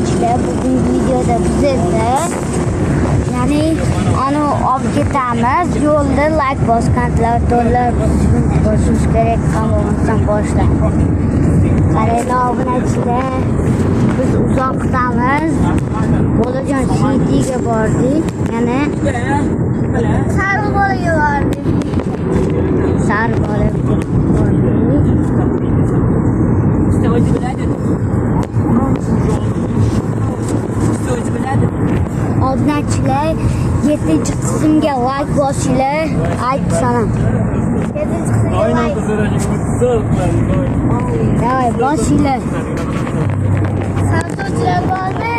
obunachilar, bugungi videoda biz esa ya'ni ani olib ketamiz. Yo'lda like bosganlar, dollar bosishimiz kerak. Qamoldan boshlab. Qaranglar obunachilar, biz uzoqdamiz. Bolajon City'ga bordik. Yana Saribolaga bordik. Saribolaga bordik. Obunachilar 7-qismga like bosinglar. Ayt salom. 7-qismga like. Davay bosinglar. Savdochilar bormi?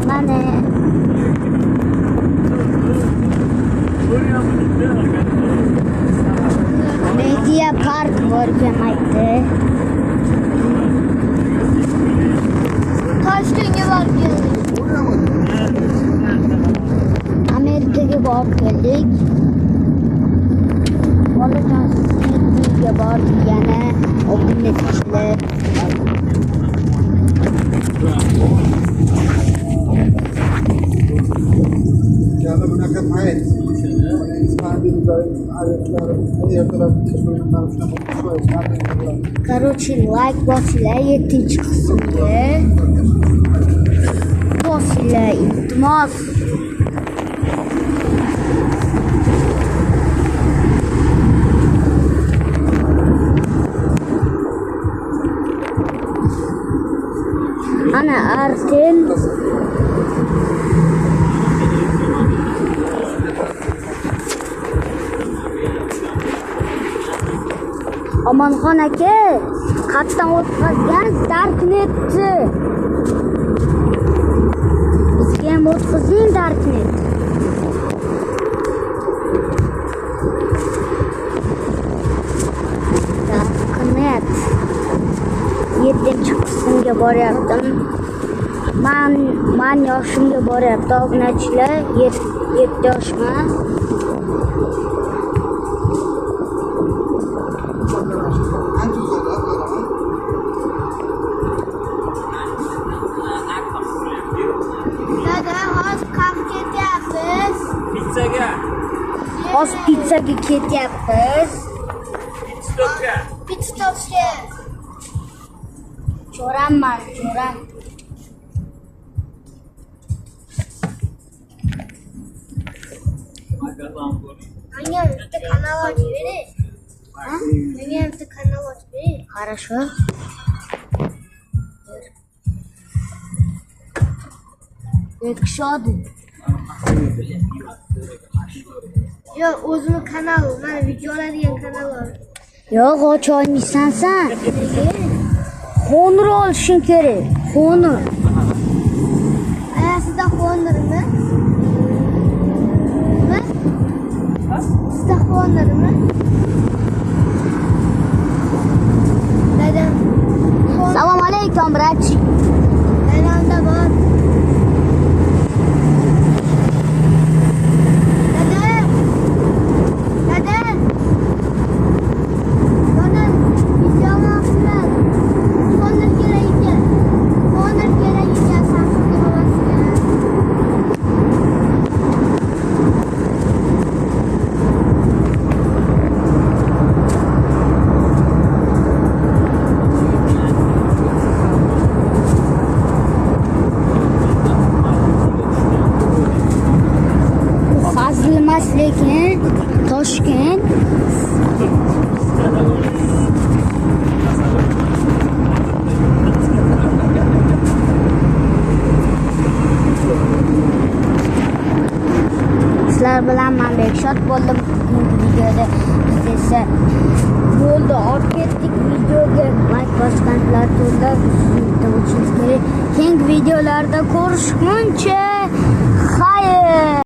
Mana Media Park borgan aytdi. Toshkentga borib keldik. Amerikaga borib keldik. Bolajon City'ga bordik yana obunachilar. Yana bunaqa payt Короче, like bosinglar 7-qismga. Bosinglar, iltimos. Ana Artel Omonxon aka, qatdan o'tkazgan Darknetni. Bizga ham o'tkazing Darknet. Darknet 7-qismga boryaptim. Men yoshimga boryapti obunachilar, 7 yoshman. Hozir pizzaga ketyapmiz. Pitstopga. Jo'ramman, jo'ram. Menga bitta kanal ochib bering. Ha? Menga bitta kanal ochib bering. Хорошо. Yakshodi. Yo'q, o'zimning kanalim, mana videolarga kanal bor. Yo'q, ocha olmaysan sen. Qo'nir olishing kerak. Qo'nir. Sizda qo'nirmi? Nima? Sizda qo'nirmi? Dadam. Assalomu alaykum, brach. Dadamda bor. Lekin Toshkent sizlar bilan men Bekshod bo'ldim. Videoda biz esa yo'lda olib ketdik. Videoga like bosganlar to'g'ri keyingi videolarda ko'rishguncha xayr.